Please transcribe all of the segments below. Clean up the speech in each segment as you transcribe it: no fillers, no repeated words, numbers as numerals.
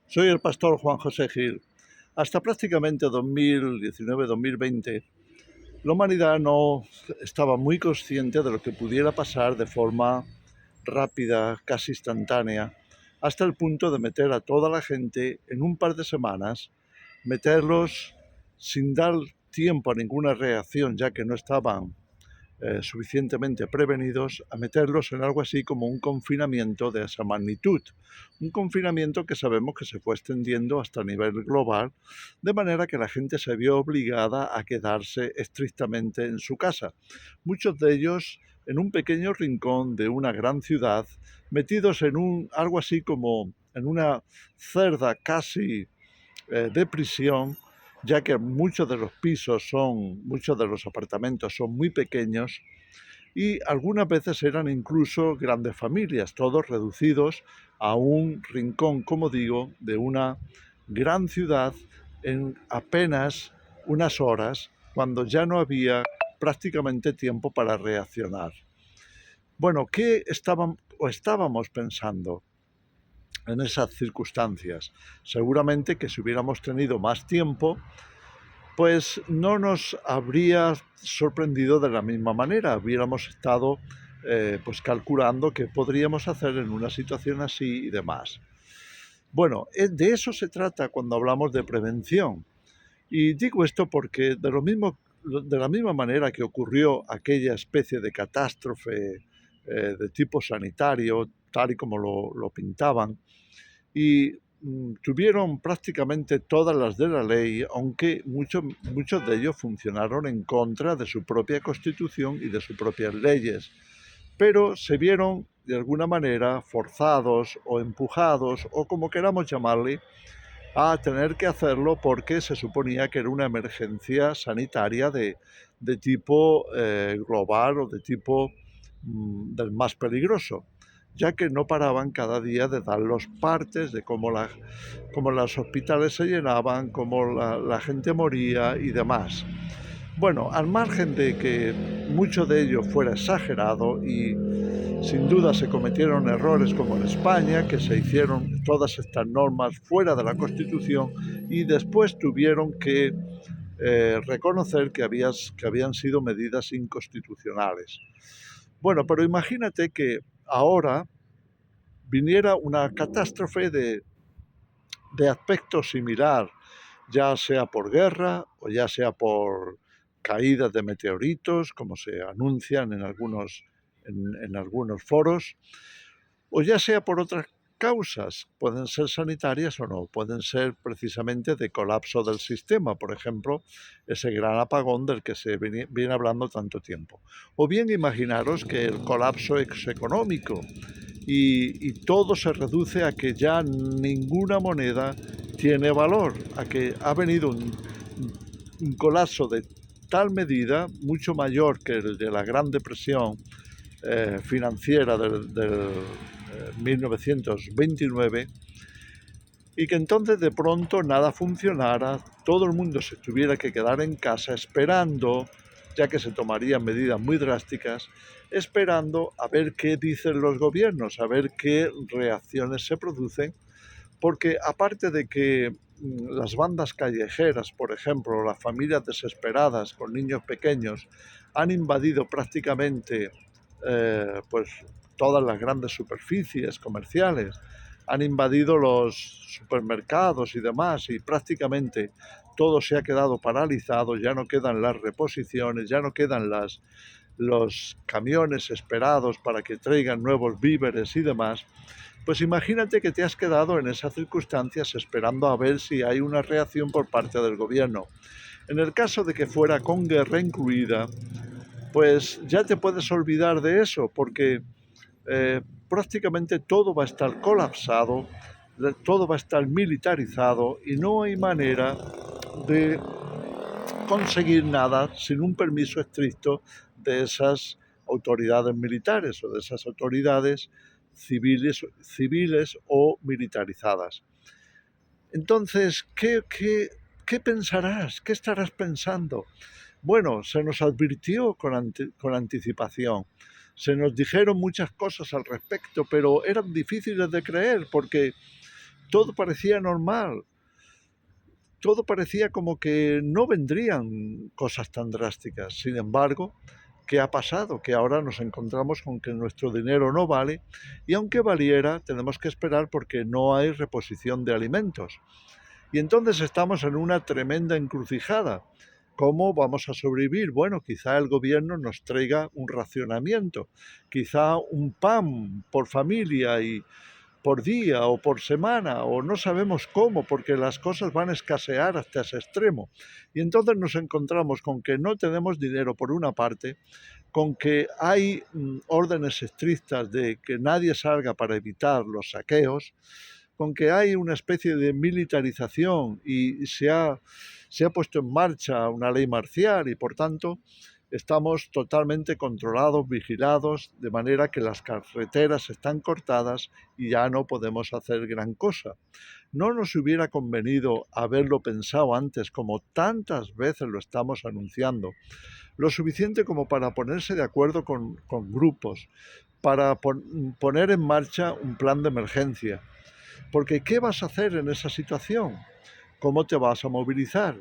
Soy el pastor Juan José Gil. Hasta prácticamente 2019-2020, la humanidad no estaba muy consciente de lo que pudiera pasar de forma rápida, casi instantánea, hasta el punto de meter a toda la gente en un par de semanas, meterlos sin dar tiempo a ninguna reacción, ya que no estaban suficientemente prevenidos, a meterlos en algo así como un confinamiento de esa magnitud. Un confinamiento que sabemos que se fue extendiendo hasta nivel global, de manera que la gente se vio obligada a quedarse estrictamente en su casa. Muchos de ellos en un pequeño rincón de una gran ciudad, metidos en algo así como en una celda casi de prisión, ya que muchos de los muchos de los apartamentos son muy pequeños y algunas veces eran incluso grandes familias, todos reducidos a un rincón, como digo, de una gran ciudad en apenas unas horas, cuando ya no había prácticamente tiempo para reaccionar. Bueno, ¿qué estábamos pensando en esas circunstancias? Seguramente que si hubiéramos tenido más tiempo, pues no nos habría sorprendido de la misma manera. Hubiéramos estado pues calculando qué podríamos hacer en una situación así y demás. Bueno, de eso se trata cuando hablamos de prevención. Y digo esto porque de la misma manera que ocurrió aquella especie de catástrofe de tipo sanitario, tal y como lo pintaban, y tuvieron prácticamente todas las de la ley, aunque muchos de ellos funcionaron en contra de su propia constitución y de sus propias leyes, pero se vieron de alguna manera forzados o empujados o como queramos llamarle a tener que hacerlo porque se suponía que era una emergencia sanitaria de tipo global o de tipo del más peligroso, ya que no paraban cada día de dar los partes de cómo los hospitales se llenaban, cómo la gente moría y demás. Bueno, al margen de que mucho de ello fuera exagerado y sin duda se cometieron errores como en España, que se hicieron todas estas normas fuera de la Constitución y después tuvieron que reconocer que habían sido medidas inconstitucionales. Bueno, pero imagínate que ahora viniera una catástrofe de aspecto similar, ya sea por guerra o ya sea por caídas de meteoritos, como se anuncian en algunos foros, o ya sea por otras causas, pueden ser sanitarias o no, pueden ser precisamente de colapso del sistema, por ejemplo, ese gran apagón del que se viene hablando tanto tiempo. O bien imaginaros que el colapso es económico y todo se reduce a que ya ninguna moneda tiene valor, a que ha venido un colapso de tal medida, mucho mayor que el de la Gran Depresión financiera del 1929, y que entonces de pronto nada funcionara, todo el mundo se tuviera que quedar en casa esperando, ya que se tomarían medidas muy drásticas, esperando a ver qué dicen los gobiernos, a ver qué reacciones se producen, porque aparte de que las bandas callejeras, por ejemplo, las familias desesperadas con niños pequeños, han invadido prácticamente pues todas las grandes superficies comerciales, han invadido los supermercados y demás, y prácticamente todo se ha quedado paralizado, ya no quedan las reposiciones, ya no quedan los camiones esperados para que traigan nuevos víveres y demás. Pues imagínate que te has quedado en esas circunstancias esperando a ver si hay una reacción por parte del gobierno. En el caso de que fuera con guerra incluida, pues ya te puedes olvidar de eso, porque prácticamente todo va a estar colapsado, todo va a estar militarizado y no hay manera de conseguir nada sin un permiso estricto de esas autoridades militares o de esas autoridades civiles o militarizadas. Entonces, ¿qué pensarás? ¿Qué estarás pensando? Bueno, se nos advirtió con anticipación, se nos dijeron muchas cosas al respecto, pero eran difíciles de creer porque todo parecía normal, todo parecía como que no vendrían cosas tan drásticas. Sin embargo, ¿qué ha pasado? Que ahora nos encontramos con que nuestro dinero no vale y aunque valiera, tenemos que esperar porque no hay reposición de alimentos. Y entonces estamos en una tremenda encrucijada. ¿Cómo vamos a sobrevivir? Bueno, quizá el gobierno nos traiga un racionamiento, quizá un pan por familia y por día o por semana, o no sabemos cómo, porque las cosas van a escasear hasta ese extremo. Y entonces nos encontramos con que no tenemos dinero por una parte, con que hay órdenes estrictas de que nadie salga para evitar los saqueos, con que hay una especie de militarización y se ha puesto en marcha una ley marcial y por tanto estamos totalmente controlados, vigilados, de manera que las carreteras están cortadas y ya no podemos hacer gran cosa. ¿No nos hubiera convenido haberlo pensado antes, como tantas veces lo estamos anunciando? Lo suficiente como para ponerse de acuerdo con grupos, para poner en marcha un plan de emergencia. Porque ¿qué vas a hacer en esa situación? ¿Cómo te vas a movilizar?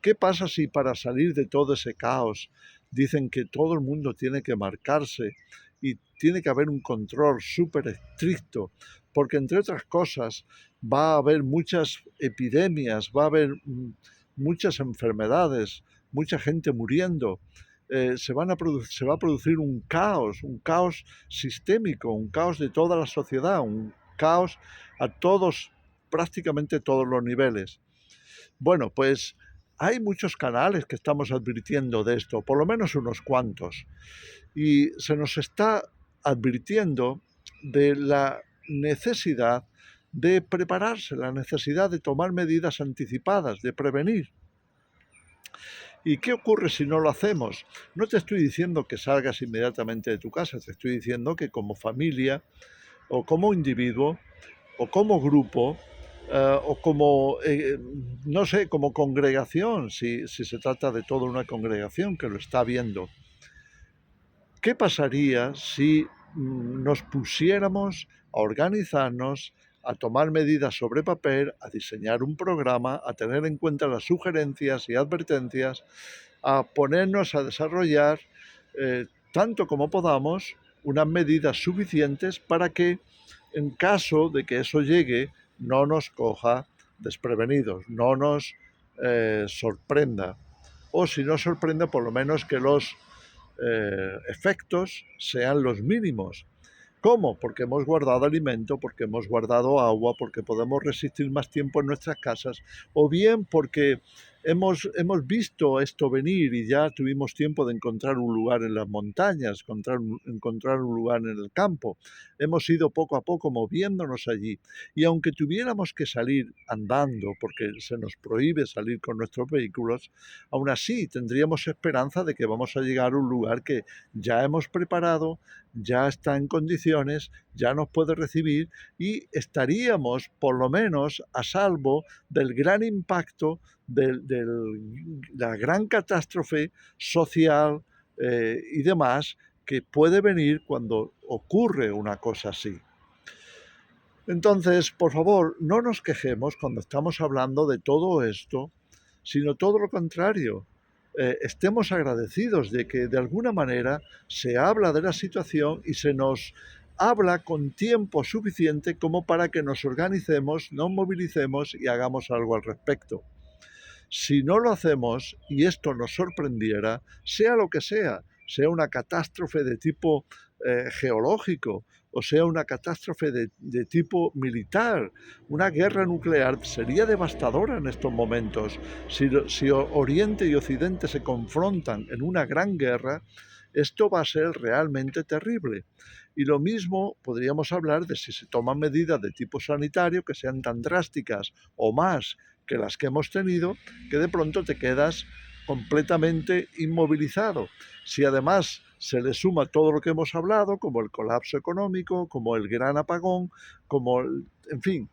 ¿Qué pasa si para salir de todo ese caos dicen que todo el mundo tiene que marcarse y tiene que haber un control súper estricto? Porque entre otras cosas va a haber muchas epidemias, va a haber muchas enfermedades, mucha gente muriendo. Se va a producir un caos sistémico, un caos de toda la sociedad, un caos a todos, prácticamente todos los niveles. Bueno, pues hay muchos canales que estamos advirtiendo de esto, por lo menos unos cuantos, y se nos está advirtiendo de la necesidad de prepararse, la necesidad de tomar medidas anticipadas, de prevenir. ¿Y qué ocurre si no lo hacemos? No te estoy diciendo que salgas inmediatamente de tu casa, te estoy diciendo que como familia o como individuo o como grupo o como, no sé, como congregación, si se trata de toda una congregación que lo está viendo. ¿Qué pasaría si nos pusiéramos a organizarnos, a tomar medidas sobre papel, a diseñar un programa, a tener en cuenta las sugerencias y advertencias, a ponernos a desarrollar, tanto como podamos, unas medidas suficientes para que, en caso de que eso llegue, no nos coja desprevenidos, no nos sorprenda? O si no sorprende, por lo menos que los efectos sean los mínimos. ¿Cómo? Porque hemos guardado alimento, porque hemos guardado agua, porque podemos resistir más tiempo en nuestras casas, o bien porque hemos visto esto venir y ya tuvimos tiempo de encontrar un lugar en las montañas, encontrar un lugar en el campo. Hemos ido poco a poco moviéndonos allí. Y aunque tuviéramos que salir andando, porque se nos prohíbe salir con nuestros vehículos, aún así tendríamos esperanza de que vamos a llegar a un lugar que ya hemos preparado, ya está en condiciones, ya nos puede recibir y estaríamos por lo menos a salvo del gran impacto de la gran catástrofe social y demás que puede venir cuando ocurre una cosa así. Entonces, por favor, no nos quejemos cuando estamos hablando de todo esto, sino todo lo contrario. Estemos agradecidos de que de alguna manera se habla de la situación y se nos habla con tiempo suficiente como para que nos organicemos, nos movilicemos y hagamos algo al respecto. Si no lo hacemos y esto nos sorprendiera, sea lo que sea una catástrofe de tipo geológico o sea una catástrofe de tipo militar, una guerra nuclear, sería devastadora en estos momentos. Si Oriente y Occidente se confrontan en una gran guerra, esto va a ser realmente terrible. Y lo mismo podríamos hablar de si se toman medidas de tipo sanitario que sean tan drásticas o más que las que hemos tenido, que de pronto te quedas completamente inmovilizado. Si además se le suma todo lo que hemos hablado, como el colapso económico, como el gran apagón, como, en fin,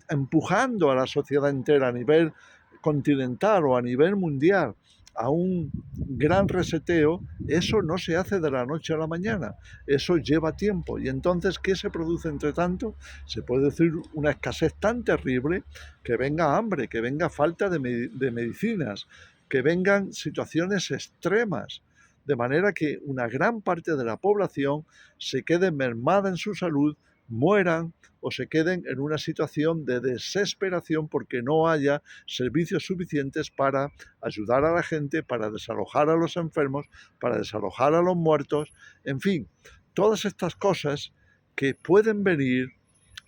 empujando a la sociedad entera a nivel continental o a nivel mundial a un gran reseteo, eso no se hace de la noche a la mañana, eso lleva tiempo. Y entonces, ¿qué se produce entre tanto? Se puede decir una escasez tan terrible que venga hambre, que venga falta de medicinas, que vengan situaciones extremas, de manera que una gran parte de la población se quede mermada en su salud, mueran o se queden en una situación de desesperación porque no haya servicios suficientes para ayudar a la gente, para desalojar a los enfermos, para desalojar a los muertos, en fin, todas estas cosas que pueden venir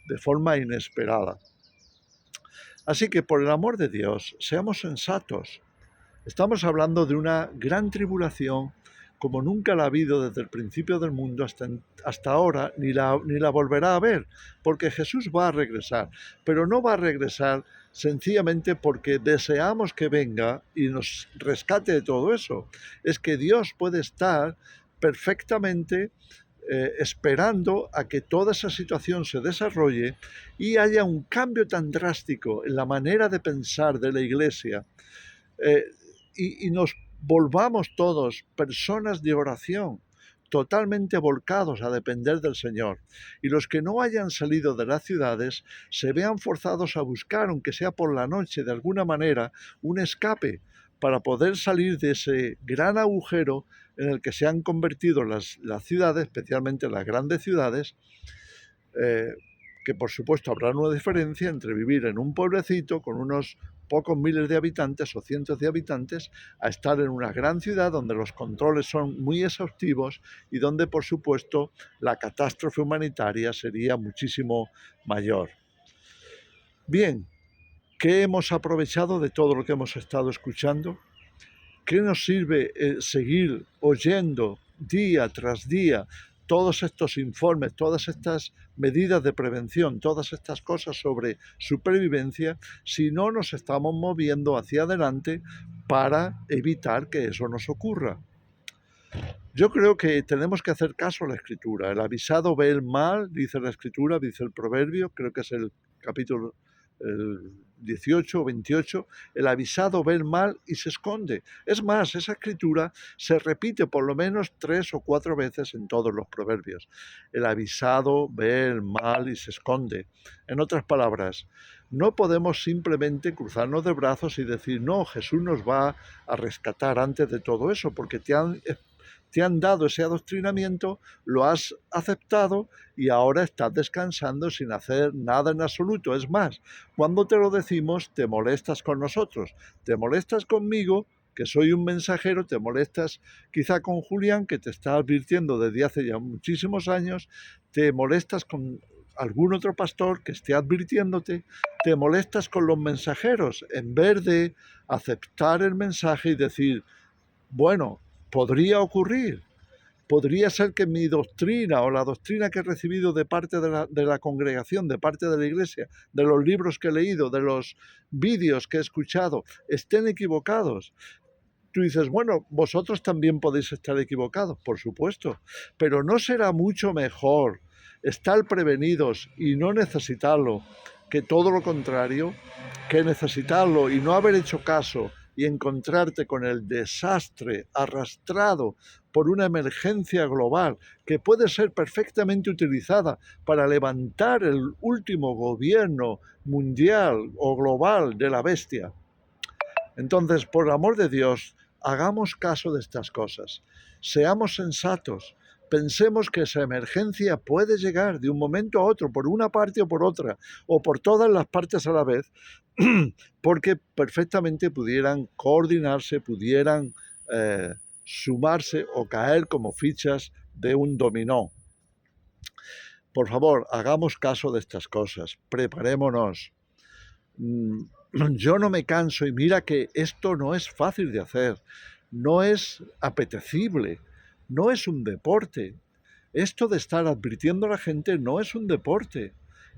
de forma inesperada. Así que, por el amor de Dios, seamos sensatos. Estamos hablando de una gran tribulación como nunca la ha habido desde el principio del mundo hasta ahora, ni la volverá a haber, porque Jesús va a regresar, pero no va a regresar sencillamente porque deseamos que venga y nos rescate de todo eso. Es que Dios puede estar perfectamente esperando a que toda esa situación se desarrolle y haya un cambio tan drástico en la manera de pensar de la Iglesia, eh, y nos volvamos todos personas de oración, totalmente volcados a depender del Señor. Y los que no hayan salido de las ciudades se vean forzados a buscar, aunque sea por la noche, de alguna manera, un escape para poder salir de ese gran agujero en el que se han convertido las ciudades, especialmente las grandes ciudades, eh, que por supuesto habrá una diferencia entre vivir en un pueblecito con unos pocos miles de habitantes o cientos de habitantes a estar en una gran ciudad donde los controles son muy exhaustivos y donde por supuesto la catástrofe humanitaria sería muchísimo mayor. Bien, ¿qué hemos aprovechado de todo lo que hemos estado escuchando? ¿Qué nos sirve seguir oyendo día tras día todos estos informes, todas estas medidas de prevención, todas estas cosas sobre supervivencia, si no nos estamos moviendo hacia adelante para evitar que eso nos ocurra? Yo creo que tenemos que hacer caso a la Escritura. El avisado ve el mal, dice la Escritura, dice el Proverbio, creo que es el capítulo el 18 o 28, el avisado ve el mal y se esconde. Es más, esa escritura se repite por lo menos 3 o 4 veces en todos los proverbios. El avisado ve el mal y se esconde. En otras palabras, no podemos simplemente cruzarnos de brazos y decir, no, Jesús nos va a rescatar antes de todo eso, porque te han dado ese adoctrinamiento, lo has aceptado y ahora estás descansando sin hacer nada en absoluto. Es más, cuando te lo decimos, te molestas con nosotros, te molestas conmigo, que soy un mensajero, te molestas quizá con Julián, que te está advirtiendo desde hace ya muchísimos años, te molestas con algún otro pastor que esté advirtiéndote, te molestas con los mensajeros, en vez de aceptar el mensaje y decir, bueno, podría ocurrir, podría ser que mi doctrina o la doctrina que he recibido de parte de la congregación, de parte de la iglesia, de los libros que he leído, de los vídeos que he escuchado, estén equivocados. Tú dices, bueno, vosotros también podéis estar equivocados, por supuesto, pero ¿no será mucho mejor estar prevenidos y no necesitarlo que todo lo contrario, que necesitarlo y no haber hecho caso y encontrarte con el desastre arrastrado por una emergencia global que puede ser perfectamente utilizada para levantar el último gobierno mundial o global de la bestia? Entonces, por el amor de Dios, hagamos caso de estas cosas, seamos sensatos, pensemos que esa emergencia puede llegar de un momento a otro, por una parte o por otra, o por todas las partes a la vez, porque perfectamente pudieran coordinarse, pudieran sumarse o caer como fichas de un dominó. Por favor, hagamos caso de estas cosas, preparémonos. Yo no me canso y mira que esto no es fácil de hacer, no es apetecible, no es un deporte. Esto de estar advirtiendo a la gente no es un deporte,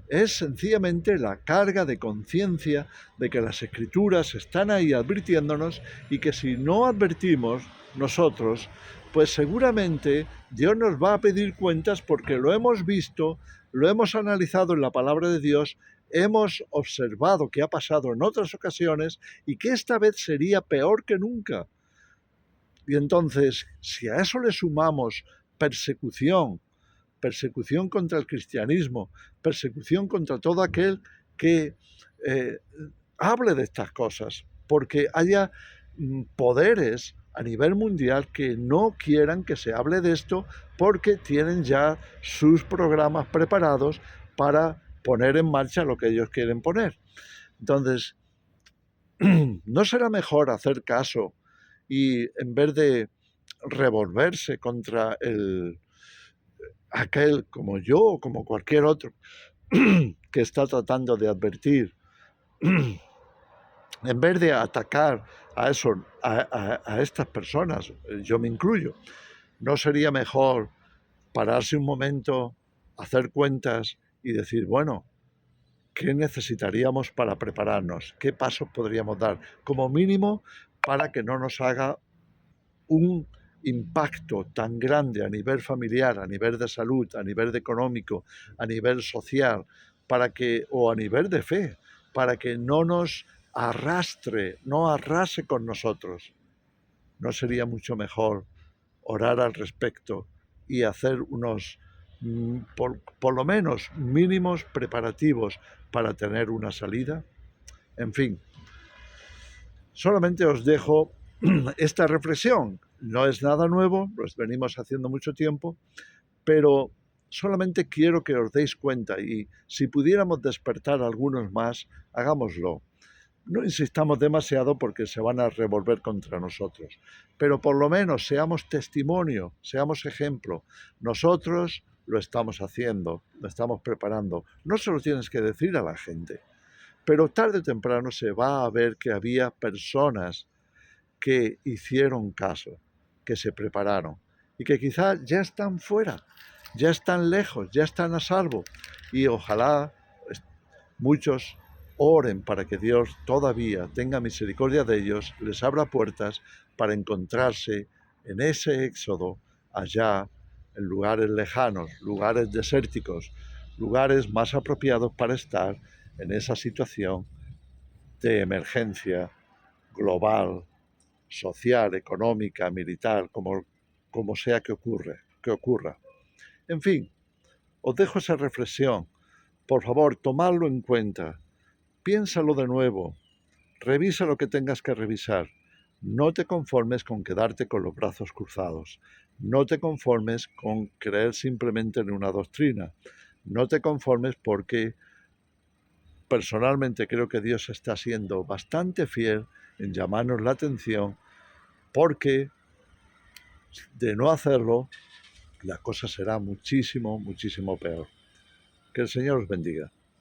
es sencillamente la carga de conciencia de que las escrituras están ahí advirtiéndonos y que si no advertimos nosotros, pues seguramente Dios nos va a pedir cuentas porque lo hemos visto, lo hemos analizado en la palabra de Dios, hemos observado que ha pasado en otras ocasiones y que esta vez sería peor que nunca. Y entonces, si a eso le sumamos persecución contra el cristianismo, persecución contra todo aquel que hable de estas cosas, porque haya poderes a nivel mundial que no quieran que se hable de esto porque tienen ya sus programas preparados para poner en marcha lo que ellos quieren poner. Entonces, ¿no será mejor hacer caso y en vez de revolverse contra aquel como yo o como cualquier otro que está tratando de advertir, en vez de atacar a estas personas, yo me incluyo, ¿no sería mejor pararse un momento, hacer cuentas y decir, bueno, ¿qué necesitaríamos para prepararnos? ¿Qué pasos podríamos dar? Como mínimo, para que no nos haga un impacto tan grande a nivel familiar, a nivel de salud, a nivel económico, a nivel social, o a nivel de fe, para que no nos no arrase con nosotros. ¿No sería mucho mejor orar al respecto y hacer unos, por lo menos, mínimos preparativos para tener una salida? En fin, solamente os dejo esta reflexión. No es nada nuevo, lo venimos haciendo mucho tiempo, pero solamente quiero que os deis cuenta y si pudiéramos despertar a algunos más, hagámoslo. No insistamos demasiado porque se van a revolver contra nosotros, pero por lo menos seamos testimonio, seamos ejemplo. Nosotros lo estamos haciendo, lo estamos preparando. No se lo tienes que decir a la gente, pero tarde o temprano se va a ver que había personas que hicieron caso, que se prepararon y que quizá ya están fuera, ya están lejos, ya están a salvo y ojalá muchos oren para que Dios todavía tenga misericordia de ellos, les abra puertas para encontrarse en ese éxodo allá en lugares lejanos, lugares desérticos, lugares más apropiados para estar en esa situación de emergencia global, social, económica, militar, como sea que ocurra. En fin, os dejo esa reflexión. Por favor, tomadlo en cuenta. Piénsalo de nuevo. Revisa lo que tengas que revisar. No te conformes con quedarte con los brazos cruzados. No te conformes con creer simplemente en una doctrina. No te conformes porque personalmente creo que Dios está siendo bastante fiel en llamarnos la atención porque de no hacerlo, la cosa será muchísimo, muchísimo peor. Que el Señor os bendiga.